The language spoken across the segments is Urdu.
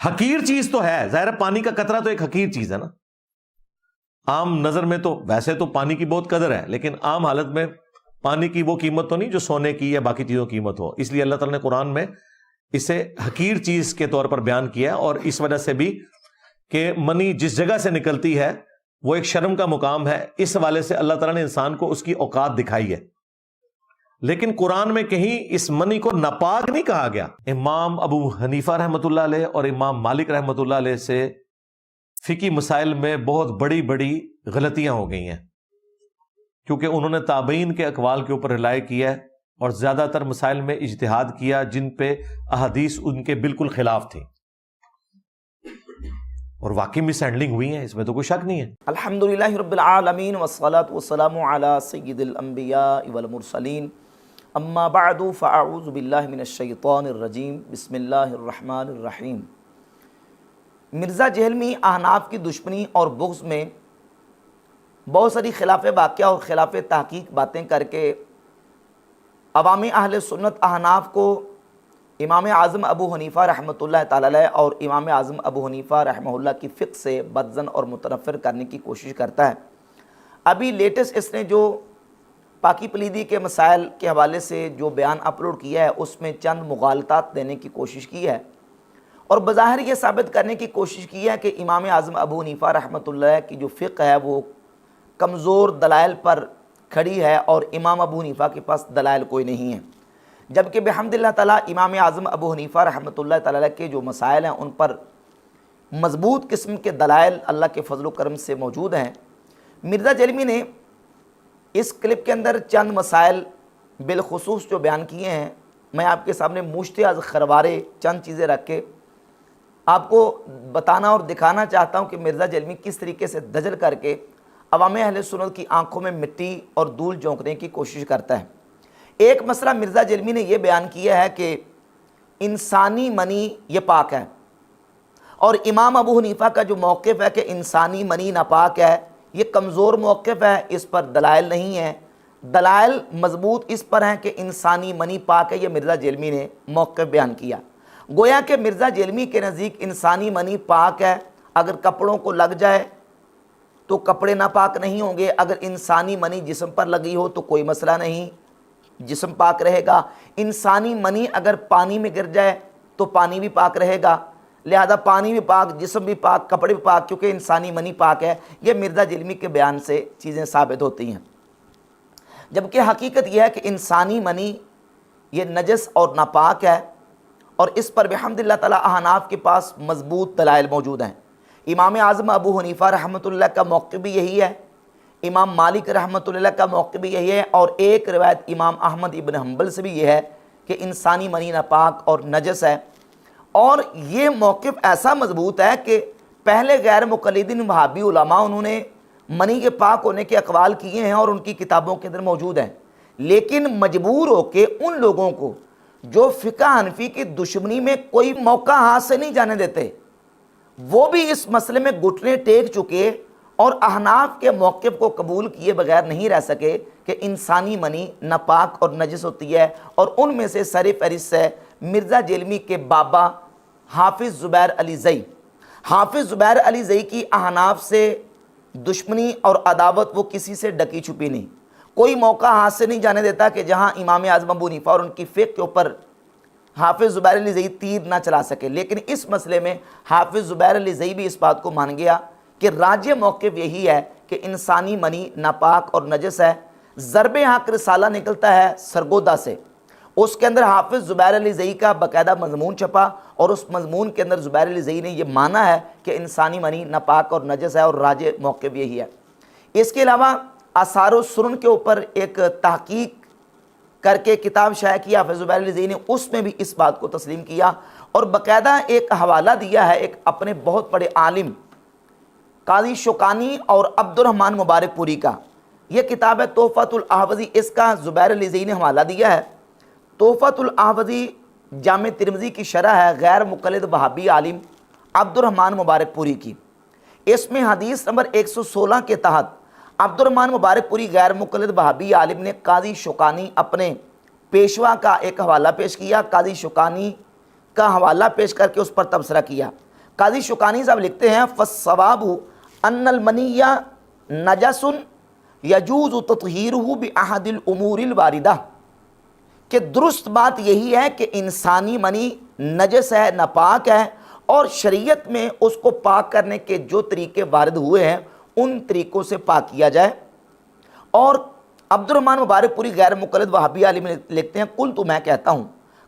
حقیر چیز تو ہے، ظاہر ہے پانی کا قطرہ تو ایک حقیر چیز ہے نا. عام نظر میں تو ویسے تو پانی کی بہت قدر ہے، لیکن عام حالت میں پانی کی وہ قیمت تو نہیں جو سونے کی یا باقی چیزوں کی قیمت ہو. اس لیے اللہ تعالیٰ نے قرآن میں اسے حقیر چیز کے طور پر بیان کیا، اور اس وجہ سے بھی کہ منی جس جگہ سے نکلتی ہے وہ ایک شرم کا مقام ہے، اس حوالے سے اللہ تعالیٰ نے انسان کو اس کی اوقات دکھائی ہے. لیکن قرآن میں کہیں اس منی کو ناپاک نہیں کہا گیا. امام ابو حنیفہ رحمۃ اللہ علیہ اور امام مالک رحمۃ اللہ علیہ سے فقہی مسائل میں بہت بڑی بڑی غلطیاں ہو گئی ہیں، کیونکہ انہوں نے تابعین کے اقوال کے اوپر رلائے کیا ہے اور زیادہ تر مسائل میں اجتہاد کیا جن پہ احادیث ان کے بالکل خلاف تھی، اور واقعی مس ہینڈلنگ ہوئی ہے، اس میں تو کوئی شک نہیں ہے. الحمدللہ رب العالمین والصلاة والسلام علی سید الانبیاء والمرسلین، اما بعد فاعوذ باللہ من الشیطان الرجیم، بسم اللہ الرحمن الرحیم. مرزا جہلمی احناف کی دشمنی اور بغض میں بہت ساری خلاف واقعہ اور خلاف تحقیق باتیں کر کے عوامی اہل سنت احناف کو امام اعظم ابو حنیفہ رحمۃ اللہ تعالی علیہ اور امام اعظم ابو حنیفہ رحمہ اللہ کی فقہ سے بدظن اور متنفر کرنے کی کوشش کرتا ہے. ابھی لیٹسٹ اس نے جو پاکی پلیدی کے مسائل کے حوالے سے جو بیان اپلوڈ کیا ہے اس میں چند مغالطات دینے کی کوشش کی ہے، اور بظاہر یہ ثابت کرنے کی کوشش کی ہے کہ امام اعظم ابو حنیفہ رحمۃ اللہ کی جو فقہ ہے وہ کمزور دلائل پر کھڑی ہے اور امام ابو حنیفہ کے پاس دلائل کوئی نہیں ہے، جبکہ بحمد اللہ تعالیٰ امام اعظم ابو حنیفہ رحمۃ اللہ تعالیٰ کے جو مسائل ہیں ان پر مضبوط قسم کے دلائل اللہ کے فضل و کرم سے موجود ہیں. مرزا جہلمی نے اس کلپ کے اندر چند مسائل بالخصوص جو بیان کیے ہیں، میں آپ کے سامنے مشت از خروارے چند چیزیں رکھ کے آپ کو بتانا اور دکھانا چاہتا ہوں کہ مرزا جہلمی کس طریقے سے دجل کر کے عوام اہل سنت کی آنکھوں میں مٹی اور دھول جھونکنے کی کوشش کرتا ہے. ایک مسئلہ مرزا جہلمی نے یہ بیان کیا ہے کہ انسانی منی یہ پاک ہے، اور امام ابو حنیفہ کا جو موقف ہے کہ انسانی منی ناپاک ہے یہ کمزور موقف ہے، اس پر دلائل نہیں ہے. دلائل مضبوط اس پر ہیں کہ انسانی منی پاک ہے. یہ مرزا جہلمی نے موقف بیان کیا. گویا کہ مرزا جہلمی کے نزدیک انسانی منی پاک ہے، اگر کپڑوں کو لگ جائے تو کپڑے ناپاک نہیں ہوں گے، اگر انسانی منی جسم پر لگی ہو تو کوئی مسئلہ نہیں، جسم پاک رہے گا. انسانی منی اگر پانی میں گر جائے تو پانی بھی پاک رہے گا، لہذا پانی بھی پاک، جسم بھی پاک، کپڑے بھی پاک، کیونکہ انسانی منی پاک ہے. یہ مرزا جہلمی کے بیان سے چیزیں ثابت ہوتی ہیں، جبکہ حقیقت یہ ہے کہ انسانی منی یہ نجس اور ناپاک ہے، اور اس پر بحمد اللہ تعالیٰ احناف کے پاس مضبوط دلائل موجود ہیں. امام اعظم ابو حنیفہ رحمۃ اللہ کا موقف بھی یہی ہے، امام مالک رحمۃ اللہ کا موقف بھی یہی ہے، اور ایک روایت امام احمد ابن حنبل سے بھی یہ ہے کہ انسانی منی ناپاک اور نجس ہے. اور یہ موقف ایسا مضبوط ہے کہ پہلے غیر مقلدین وہابی علماء انہوں نے منی کے پاک ہونے کے اقوال کیے ہیں اور ان کی کتابوں کے اندر موجود ہیں، لیکن مجبور ہو کے ان لوگوں کو جو فقہ حنفی کی دشمنی میں کوئی موقع ہاتھ سے نہیں جانے دیتے، وہ بھی اس مسئلے میں گھٹنے ٹیک چکے اور احناف کے موقف کو قبول کیے بغیر نہیں رہ سکے کہ انسانی منی ناپاک اور نجس ہوتی ہے. اور ان میں سے سر فہرست ہے مرزا جہلمی کے بابا حافظ زبیر علی زئی. حافظ زبیر علی زئی کی احناف سے دشمنی اور عداوت وہ کسی سے ڈکی چھپی نہیں، کوئی موقع ہاتھ سے نہیں جانے دیتا کہ جہاں امام اعظم ابو حنیفہ اور ان کی فقہ کے اوپر حافظ زبیر علی زئی تیر نہ چلا سکے. لیکن اس مسئلے میں حافظ زبیر علی زئی بھی اس بات کو مان گیا کہ راجح موقف یہی ہے کہ انسانی منی ناپاک اور نجس ہے. ضرب حق رسالہ نکلتا ہے سرگودا سے، اس کے اندر حافظ زبیر علی زئی کا باقاعدہ مضمون چھپا، اور اس مضمون کے اندر زبیر علی زئی نے یہ مانا ہے کہ انسانی منی ناپاک اور نجس ہے، اور راجح موقف یہی ہے. اس کے علاوہ آثار و سنن کے اوپر ایک تحقیق کر کے کتاب شائع کی حافظ زبیر علی زئی نے، اس میں بھی اس بات کو تسلیم کیا اور باقاعدہ ایک حوالہ دیا ہے ایک اپنے بہت بڑے عالم قاضی شوکانی اور عبد الرحمن مبارک پوری کا. یہ کتاب ہے تحفۃ الاحوذی، اس کا زبیر علی زئی نے حوالہ دیا ہے. تحفۃ الاحوذی جامع ترمذی کی شرح ہے غیر مقلد وہابی عالم عبد الرحمن مبارک پوری کی. اس میں حدیث نمبر 116 کے تحت عبد الرحمن مبارک پوری غیر مقلد وہابی عالم نے قاضی شوکانی اپنے پیشوا کا ایک حوالہ پیش کیا، قاضی شوکانی کا حوالہ پیش کر کے اس پر تبصرہ کیا. قاضی شوکانی صاحب لکھتے ہیں فالصواب ان المنی نجس یجوز تطہیرہ باحد الامور الواردہ، کہ درست بات یہی ہے کہ انسانی منی نجس ہے، ناپاک ہے، اور شریعت میں اس کو پاک کرنے کے جو طریقے وارد ہوئے ہیں ان طریقوں سے پاک کیا جائے۔ اور عبد الرحمن مبارک پوری غیر مقلد وہابی عالم لکھتے ہیں قلت، میں کہتا ہوں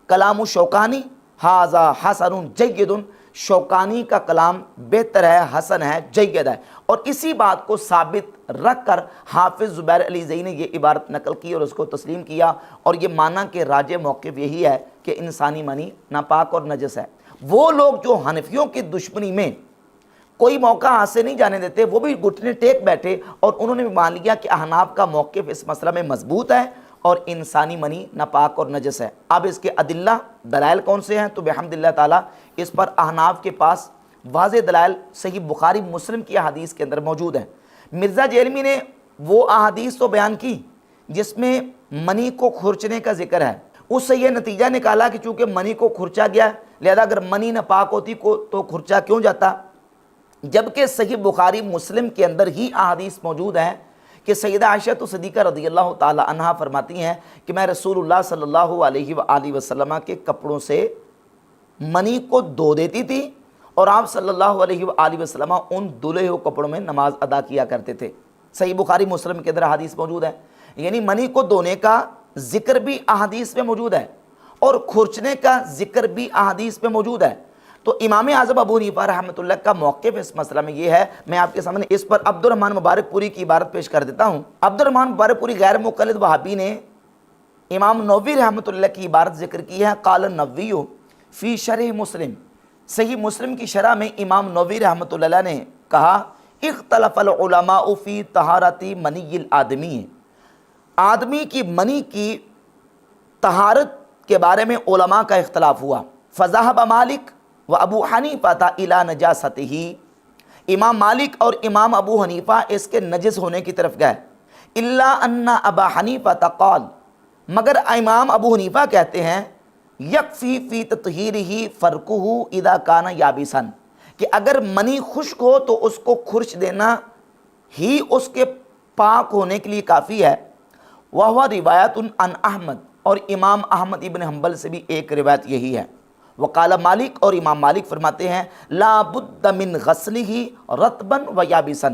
کلام شوکانی ھذا حسن جید، شوکانی کا کلام بہتر ہے، حسن ہے، جید ہے۔ اور اسی بات کو ثابت رکھ کر حافظ زبیر علی زئی نے یہ عبارت نقل کی اور اس کو تسلیم کیا، اور یہ مانا کہ راجح موقف یہی ہے کہ انسانی منی ناپاک اور نجس ہے۔ وہ لوگ جو حنفیوں کی دشمنی میں کوئی موقع ہاتھ سے نہیں جانے دیتے، وہ بھی گھٹنے ٹیک بیٹھے اور انہوں نے بھی مان لیا کہ احناف کا موقف اس مسئلہ میں مضبوط ہے اور انسانی منی ناپاک اور نجس ہے۔ اب اس کے ادلہ دلائل کون سے ہیں؟ تو بحمداللہ تعالیٰ اس پر احناف کے پاس واضح دلائل صحیح بخاری مسلم کی احادیث کے اندر موجود ہیں۔ مرزا جیلمی نے وہ احادیث تو بیان کی جس میں منی کو کھرچنے کا ذکر ہے، اس سے یہ نتیجہ نکالا کہ چونکہ منی کو کھرچا گیا، لہذا اگر منی ناپاک ہوتی تو کھرچا کیوں جاتا، جبکہ صحیح بخاری مسلم کے اندر ہی احادیث موجود ہیں کہ سیدہ عائشہ صدیقہ رضی اللہ تعالی عنہا فرماتی ہیں کہ میں رسول اللہ صلی اللہ علیہ وآلہ وسلم کے کپڑوں سے منی کو دھو دیتی تھی اور آپ صلی اللہ علیہ وآلہ وسلم ان دھلے ہوئے کپڑوں میں نماز ادا کیا کرتے تھے۔ صحیح بخاری مسلم کے اندر احادیث موجود ہے، یعنی منی کو دھونے کا ذکر بھی احادیث میں موجود ہے اور کھرچنے کا ذکر بھی احادیث میں موجود ہے۔ تو امام اعظم ابو حنیفہ رحمۃ اللہ کا موقف اس مسئلہ میں یہ ہے، میں آپ کے سامنے اس پر عبد الرحمن مبارک پوری کی عبارت پیش کر دیتا ہوں۔ عبد الرحمن مبارک پوری غیر مقلد وہابی نے امام نووی رحمۃ اللہ کی عبارت ذکر کی ہے، قال النووی فی شرح مسلم، صحیح مسلم کی شرح میں امام نووی رحمۃ اللہ نے کہا اختلف العلماء فی طہارت منی الآدمی، آدمی کی منی کی طہارت کے بارے میں علماء کا اختلاف ہوا۔ فذهب مالک و ابو حنیفہ الی نجاستہ، امام مالک اور امام ابو حنیفہ اس کے نجس ہونے کی طرف گئے۔ الا ان ابا حنیفہ قال، مگر امام ابو حنیفہ کہتے ہیں یکفی فی تطہیرہ فرقہ اذا کان یابسا، کہ اگر منی خشک ہو تو اس کو کھرچ دینا ہی اس کے پاک ہونے کے لیے کافی ہے۔ وہو روایت عن احمد، اور امام احمد ابن حنبل سے بھی ایک روایت یہی ہے۔ وقال مالک، اور امام مالک فرماتے ہیں لا بد من غسلہ رطبا و یابسا،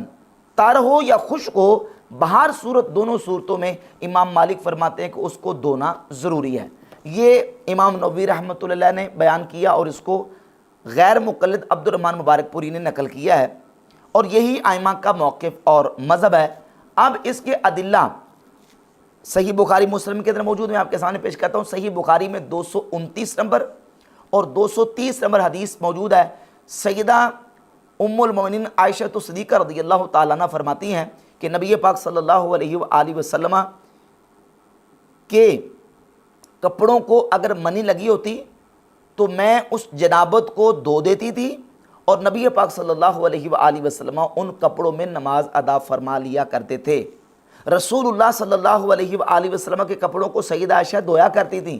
تر ہو یا خشک ہو، بہر صورت دونوں صورتوں میں امام مالک فرماتے ہیں کہ اس کو دھونا ضروری ہے۔ یہ امام نووی رحمۃ اللہ نے بیان کیا اور اس کو غیر مقلد عبد الرحمن مبارک پوری نے نقل کیا ہے، اور یہی ائمہ کا موقف اور مذہب ہے۔ اب اس کے ادلہ صحیح بخاری مسلم کے اندر موجود، میں آپ کے سامنے پیش کرتا ہوں۔ صحیح بخاری میں 229 نمبر اور 230 نمبر حدیث موجود ہے۔ سیدہ ام المؤمنین عائشہ صدیقہ رضی اللہ تعالیٰ عنہ فرماتی ہیں کہ نبی پاک صلی اللہ علیہ وآلہ وسلم کے کپڑوں کو اگر منی لگی ہوتی تو میں اس جنابت کو دھو دیتی تھی، اور نبی پاک صلی اللہ علیہ وآلہ وسلم ان کپڑوں میں نماز ادا فرما لیا کرتے تھے۔ رسول اللہ صلی اللہ علیہ وآلہ وسلم کے کپڑوں کو سیدہ عائشہ دھویا کرتی تھیں۔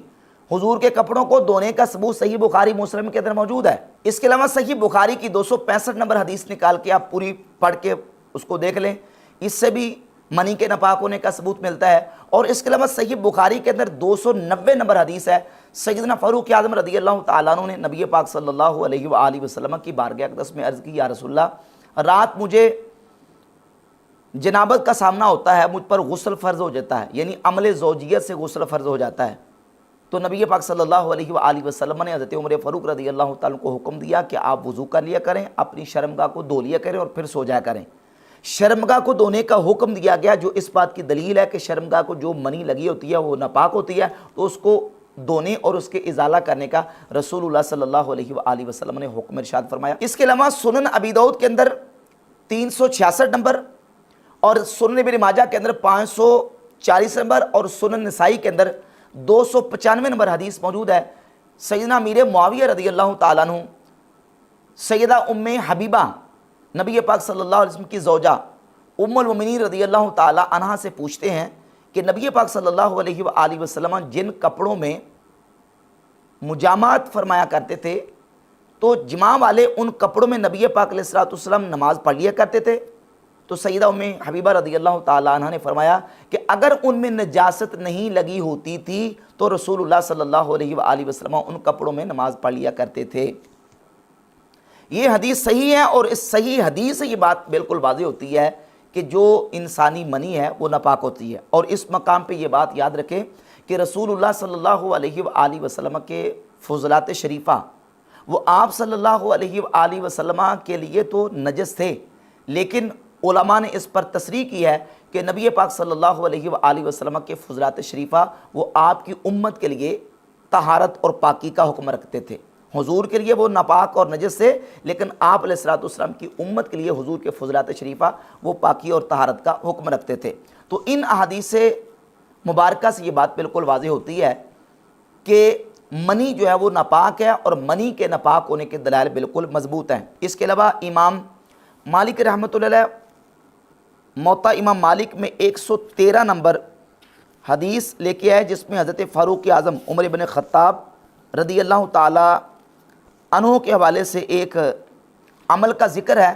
حضور کے کپڑوں کو دھونے کا ثبوت صحیح بخاری مسلم کے اندر موجود ہے۔ اس کے علاوہ صحیح بخاری کی 265 نمبر حدیث نکال کے آپ پوری پڑھ کے اس کو دیکھ لیں، اس سے بھی منی کے ناپاک ہونے کا ثبوت ملتا ہے۔ اور اس کے علاوہ صحیح بخاری کے اندر 290 نمبر حدیث ہے، سیدنا فاروق اعظم رضی اللہ تعالیٰ عنہ نے نبی پاک صلی اللہ علیہ وآلہ وسلم کی بارگاہ اقدس میں عرض کی، یا رسول اللہ، رات مجھے جنابت کا سامنا ہوتا ہے، مجھ پر غسل فرض ہو جاتا ہے، یعنی عمل زوجیت سے غسل فرض ہو جاتا ہے۔ تو نبی پاک صلی اللہ علیہ وآلہ وسلم نے حضرت عمر فاروق رضی اللہ تعالیٰ کو حکم دیا کہ آپ وضو کر لیا کریں، اپنی شرمگاہ کو دھو لیا کریں اور پھر سو جایا کریں۔ شرمگاہ کو دھونے کا حکم دیا گیا، جو اس بات کی دلیل ہے کہ شرمگاہ کو جو منی لگی ہوتی ہے وہ ناپاک ہوتی ہے، تو اس کو دھونے اور اس کے ازالہ کرنے کا رسول اللہ صلی اللہ علیہ وآلہ وسلم نے حکم ارشاد فرمایا۔ اس کے علاوہ سنن ابی داؤد کے اندر 366 نمبر اور سنن ابن ماجہ کے اندر 540 نمبر اور سنن نسائی کے اندر 295 نمبر حدیث موجود ہے۔ سیدنا امیر معاویہ رضی اللہ تعالیٰ عنہ سیدہ ام حبیبہ نبی پاک صلی اللہ علیہ وسلم کی زوجہ ام المؤمنین رضی اللہ تعالیٰ عنہا سے پوچھتے ہیں کہ نبی پاک صلی اللہ علیہ وآلہ وسلم جن کپڑوں میں مجامات فرمایا کرتے تھے تو جماع والے ان کپڑوں میں نبی پاک علیہ الصلوۃ والسلام نماز پڑھ لیا کرتے تھے؟ تو سیدہ ام حبیبہ رضی اللہ تعالیٰ عنہ نے فرمایا کہ اگر ان میں نجاست نہیں لگی ہوتی تھی تو رسول اللہ صلی اللہ علیہ وآلہ وسلم ان کپڑوں میں نماز پڑھ لیا کرتے تھے۔ یہ حدیث صحیح ہے، اور اس صحیح حدیث سے یہ بات بالکل واضح ہوتی ہے کہ جو انسانی منی ہے وہ ناپاک ہوتی ہے۔ اور اس مقام پہ یہ بات یاد رکھیں کہ رسول اللہ صلی اللہ علیہ وآلہ وسلم کے فضلات شریفہ وہ آپ صلی اللہ علیہ وآلہ وسلم کے لیے تو نجس تھے، لیکن علماء نے اس پر تصریح کی ہے کہ نبی پاک صلی اللہ علیہ وآلہ وسلم کے فضلات شریفہ وہ آپ کی امت کے لیے طہارت اور پاکی کا حکم رکھتے تھے۔ حضور کے لیے وہ ناپاک اور نجس تھے، لیکن آپ علیہ الصلوۃ والسلام کی امت کے لیے حضور کے فضلات شریفہ وہ پاکی اور طہارت کا حکم رکھتے تھے۔ تو ان احادیث مبارکہ سے یہ بات بالکل واضح ہوتی ہے کہ منی جو ہے وہ ناپاک ہے، اور منی کے ناپاک ہونے کے دلائل بالکل مضبوط ہیں۔ اس کے علاوہ امام مالک رحمۃ اللہ علیہ موطا امام مالک میں 113 نمبر حدیث لے کے آئے، جس میں حضرت فاروق اعظم عمر بن خطاب رضی اللہ تعالی عنہ کے حوالے سے ایک عمل کا ذکر ہے،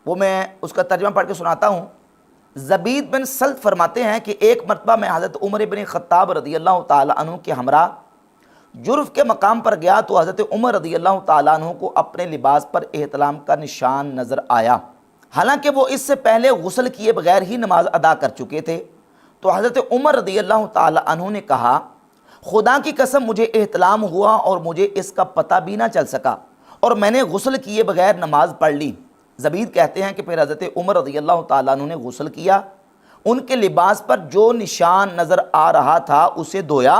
وہ میں اس کا ترجمہ پڑھ کے سناتا ہوں۔ زبید بن سلط فرماتے ہیں کہ ایک مرتبہ میں حضرت عمر بن خطاب رضی اللہ تعالی عنہ کے ہمراہ جرف کے مقام پر گیا تو حضرت عمر رضی اللہ تعالیٰ عنہ کو اپنے لباس پر احتلام کا نشان نظر آیا، حالانکہ وہ اس سے پہلے غسل کیے بغیر ہی نماز ادا کر چکے تھے۔ تو حضرت عمر رضی اللہ تعالیٰ عنہ نے کہا، خدا کی قسم مجھے احتلام ہوا اور مجھے اس کا پتہ بھی نہ چل سکا، اور میں نے غسل کیے بغیر نماز پڑھ لی۔ زبید کہتے ہیں کہ پھر حضرت عمر رضی اللہ تعالیٰ عنہ نے غسل کیا، ان کے لباس پر جو نشان نظر آ رہا تھا اسے دھویا،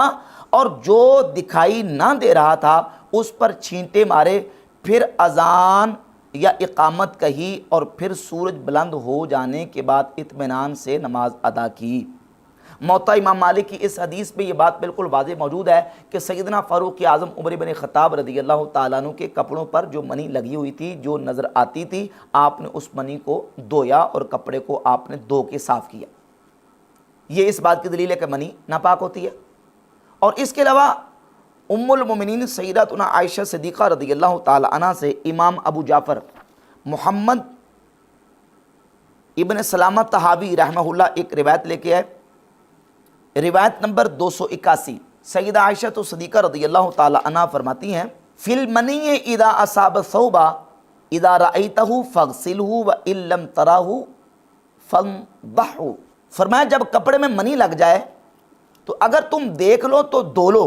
اور جو دکھائی نہ دے رہا تھا اس پر چھینٹے مارے، پھر اذان یا اقامت کہی، اور پھر سورج بلند ہو جانے کے بعد اطمینان سے نماز ادا کی۔ موطا امام مالک کی اس حدیث میں یہ بات بالکل واضح موجود ہے کہ سیدنا فاروق اعظم عمر بن خطاب رضی اللہ تعالیٰ عنہ کے کپڑوں پر جو منی لگی ہوئی تھی، جو نظر آتی تھی، آپ نے اس منی کو دھویا اور کپڑے کو آپ نے دھو کے صاف کیا۔ یہ اس بات کی دلیل ہے کہ منی ناپاک ہوتی ہے۔ اور اس کے علاوہ ام المومنین سیداتنا عائشہ صدیقہ رضی اللہ تعالی عنہ سے امام ابو جعفر محمد ابن سلامہ طحاوی رحمہ اللہ ایک روایت لے کے آئے، روایت نمبر 281۔ سیدہ عائشہ صدیقہ رضی اللہ تعالی عنہ فرماتی ہیں، فی المنی اذا اصاب ثوبا اذا رأیتہ فاغسلہ وان لم تراہ فانضحہ۔ فرمایا جب کپڑے میں منی لگ جائے تو اگر تم دیکھ لو تو دھو لو،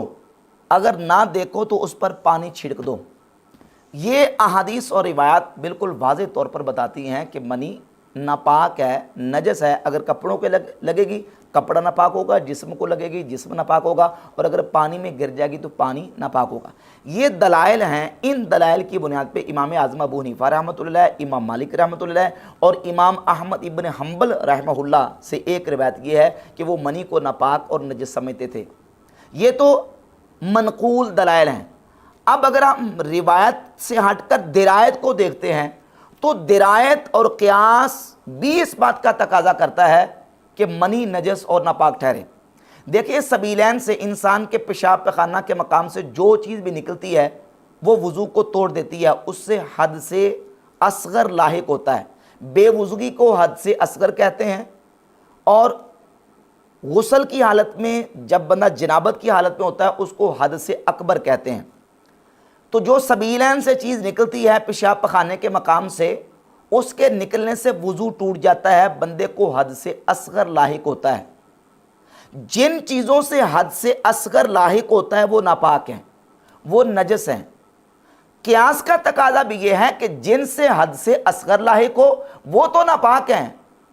اگر نہ دیکھو تو اس پر پانی چھڑک دو۔ یہ احادیث اور روایات بالکل واضح طور پر بتاتی ہیں کہ منی ناپاک ہے، نجس ہے۔ اگر کپڑوں کے لگے گی کپڑا ناپاک ہوگا، جسم کو لگے گی جسم ناپاک ہوگا، اور اگر پانی میں گر جائے گی تو پانی ناپاک ہوگا۔ یہ دلائل ہیں، ان دلائل کی بنیاد پہ امام اعظم ابو حنیفہ رحمۃ اللہ، امام مالک رحمۃ اللہ اور امام احمد ابن حنبل رحمہ اللہ سے ایک روایت یہ ہے کہ وہ منی کو ناپاک اور نجس سمجھتے تھے۔ یہ تو منقول دلائل ہیں۔ اب اگر ہم روایت سے ہٹ کر درایت کو دیکھتے ہیں تو درایت اور قیاس بھی اس بات کا تقاضا کرتا ہے کہ منی نجس اور ناپاک ٹھہرے۔ دیکھیں سبیلین سے انسان کے پیشاب پخانہ کے مقام سے جو چیز بھی نکلتی ہے وہ وضو کو توڑ دیتی ہے، اس سے حد سے اصغر لاحق ہوتا ہے۔ بے وضوگی کو حد سے اصغر کہتے ہیں، اور غسل کی حالت میں جب بندہ جنابت کی حالت میں ہوتا ہے اس کو حد سے اکبر کہتے ہیں۔ تو جو سبیلین سے چیز نکلتی ہے پیشاب پخانے کے مقام سے، اس کے نکلنے سے وضو ٹوٹ جاتا ہے، بندے کو حد سے اصغر لاحق ہوتا ہے۔ جن چیزوں سے حد سے اصغر لاحق ہوتا ہے وہ ناپاک ہیں، وہ نجس ہیں۔ قیاس کا تقاضا بھی یہ ہے کہ جن سے حد سے اصغر لاحق ہو وہ تو ناپاک ہیں،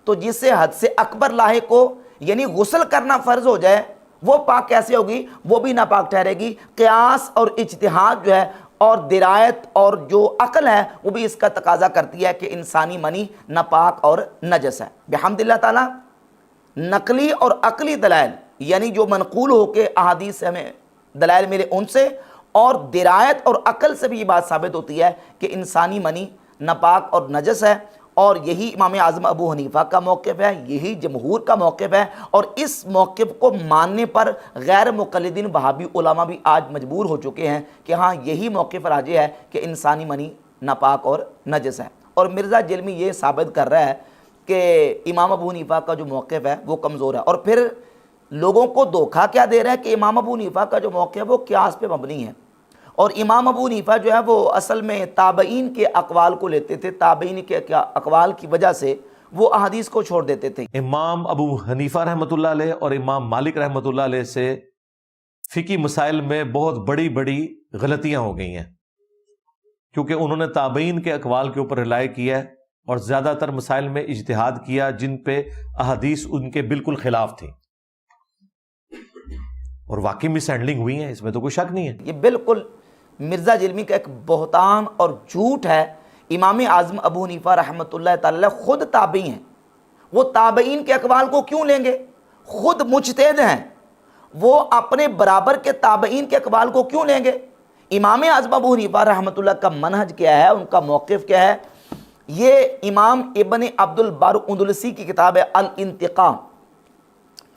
تو جس سے حد سے اکبر لاحق ہو یعنی غسل کرنا فرض ہو جائے وہ پاک کیسے ہوگی؟ وہ بھی ناپاک ٹھہرے گی۔ قیاس اور اجتہاد جو ہے اور درایت اور جو عقل ہے وہ بھی اس کا تقاضا کرتی ہے کہ انسانی منی ناپاک اور نجس ہے۔ بحمد اللہ تعالی نقلی اور عقلی دلائل یعنی جو منقول ہو کے احادیث سے ہمیں دلائل ملے ان سے، اور درایت اور عقل سے بھی یہ بات ثابت ہوتی ہے کہ انسانی منی ناپاک اور نجس ہے۔ اور یہی امام اعظم ابو حنیفہ کا موقف ہے، یہی جمہور کا موقف ہے، اور اس موقف کو ماننے پر غیر مقلدین وہابی علماء بھی آج مجبور ہو چکے ہیں کہ ہاں یہی موقف راجح ہے کہ انسانی منی ناپاک اور نجس ہے۔ اور مرزا جلمی یہ ثابت کر رہا ہے کہ امام ابو حنیفہ کا جو موقف ہے وہ کمزور ہے، اور پھر لوگوں کو دھوکہ کیا دے رہا ہے کہ امام ابو حنیفہ کا جو موقف ہے وہ قیاس پہ مبنی ہے، اور امام ابو حنیفہ جو ہے وہ اصل میں تابعین کے اقوال کو لیتے تھے، تابعین کے اقوال کی وجہ سے وہ احادیث کو چھوڑ دیتے تھے۔ امام ابو حنیفہ رحمۃ اللہ علیہ اور امام مالک رحمۃ اللہ علیہ سے فقہی مسائل میں بہت بڑی بڑی غلطیاں ہو گئی ہیں، کیونکہ انہوں نے تابعین کے اقوال کے اوپر رلائے کیا اور زیادہ تر مسائل میں اجتہاد کیا جن پہ احادیث ان کے بالکل خلاف تھی، اور واقعی مس ہینڈلنگ ہوئی ہیں، اس میں تو کوئی شک نہیں ہے۔ یہ بالکل مرزا جلمی کا ایک بہتان اور جھوٹ ہے۔ امام اعظم ابو حنیفہ رحمۃ اللہ تعالی خود تابعی ہیں، وہ تابعین کے اقوال کو کیوں لیں گے؟ خود مجتہد ہیں، وہ اپنے برابر کے تابعین کے اقوال کو کیوں لیں گے؟ امام اعظم ابو حنیفہ رحمۃ اللہ کا منہج کیا ہے، ان کا موقف کیا ہے؟ یہ امام ابن عبد البر اندلسی کی کتاب ہے الانتقاء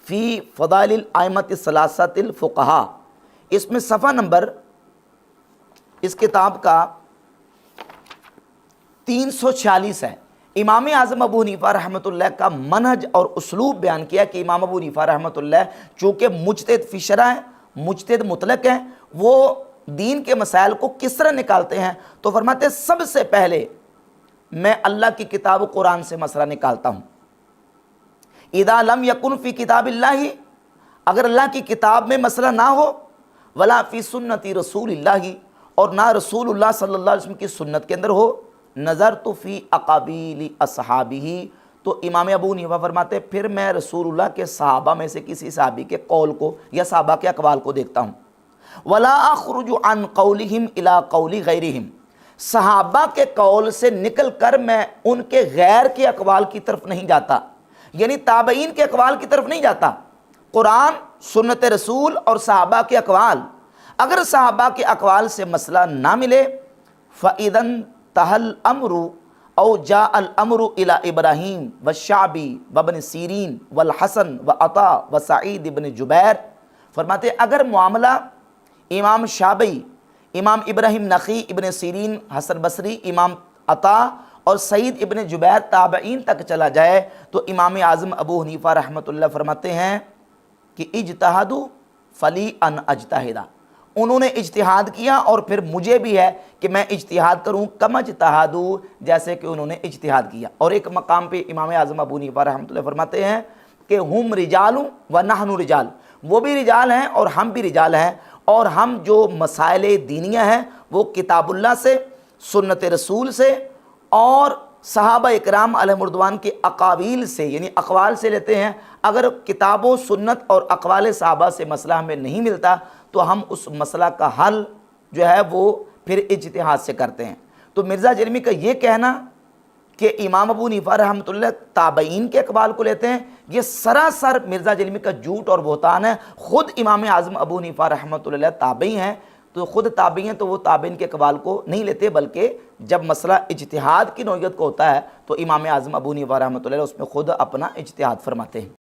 فی فضائل الائمۃ الثلاثۃ الفقہاء، اس میں صفحہ نمبر اس کتاب کا 346 ہے۔ امام اعظم ابو حنیفہ رحمۃ اللہ کا منہج اور اسلوب بیان کیا کہ امام ابو حنیفہ رحمۃ اللہ چونکہ مجتہد فی شرع ہیں، مجتہد مطلق ہیں، وہ دین کے مسائل کو کس طرح نکالتے ہیں؟ تو فرماتے ہیں سب سے پہلے میں اللہ کی کتاب قرآن سے مسئلہ نکالتا ہوں۔ اذا لم یکن فی کتاب اللہ، اگر اللہ کی کتاب میں مسئلہ نہ ہو، ولا فی سنت رسول اللہ، اور نہ رسول اللہ صلی اللہ علیہ وسلم کی سنت کے اندر ہو، نظرت فی اقابیل اصحابہ، تو امام ابو حنیفہ فرماتے ہیں پھر میں رسول اللہ کے صحابہ میں سے کسی صحابی کے قول کو یا صحابہ کے اقوال کو دیکھتا ہوں۔ ولا اخرج عن قولہم الی قول غیرہم، صحابہ کے قول سے نکل کر میں ان کے غیر کے اقوال کی طرف نہیں جاتا، یعنی تابعین کے اقوال کی طرف نہیں جاتا۔ قرآن، سنت رسول اور صحابہ کے اقوال، اگر صحابہ کے اقوال سے مسئلہ نہ ملے فَإِذَا انتهى الْأَمْرُ أَوْ جَاءَ الْأَمْرُ إِلَى إِبْرَاهِيمَ وَالشَّعْبِي وَابْنِ سِيرِينَ وَالْحَسَنِ وَعَطَاءَ وَسَعِيدِ بن جبیر، فرماتے ہیں اگر معاملہ امام شعبی، امام ابراہیم نخعی، ابن سیرین، حسن بصری، امام عطا اور سعید ابن جبیر تابعین تک چلا جائے تو امام اعظم ابو حنیفہ رحمۃ اللہ فرماتے ہیں کہ اجتہادوا فلی ان اجتہدا، انہوں نے اجتہاد کیا اور پھر مجھے بھی ہے کہ میں اجتہاد کروں، کم اجتہادوا، جیسے کہ انہوں نے اجتہاد کیا۔ اور ایک مقام پہ امام اعظم ابو حنیفہ رحمۃ اللہ فرماتے ہیں کہ ہم رجال و نحن رجال، وہ بھی رجال ہیں اور ہم بھی رجال ہیں، اور ہم جو مسائل دینیہ ہیں وہ کتاب اللہ سے، سنت رسول سے اور صحابہ اکرام علیہم رضوان کے اقاویل سے، یعنی اقوال سے لیتے ہیں۔ اگر کتاب و سنت اور اقوال صحابہ سے مسئلہ ہمیں نہیں ملتا تو ہم اس مسئلہ کا حل جو ہے وہ پھر اجتہاد سے کرتے ہیں۔ تو مرزا جرمی کا یہ کہنا کہ امام ابو حنیفہ رحمۃ اللہ تابعین کے اقوال کو لیتے ہیں، یہ سراسر مرزا جرمی کا جھوٹ اور بہتان ہے۔ خود امام اعظم ابو حنیفہ رحمۃ اللہ تابعی ہیں، تو خود تابعی ہیں تو وہ تابعین کے اقوال کو نہیں لیتے، بلکہ جب مسئلہ اجتہاد کی نوعیت کو ہوتا ہے تو امام اعظم ابو حنیفہ رحمۃ اللہ اس میں خود اپنا اجتہاد فرماتے ہیں۔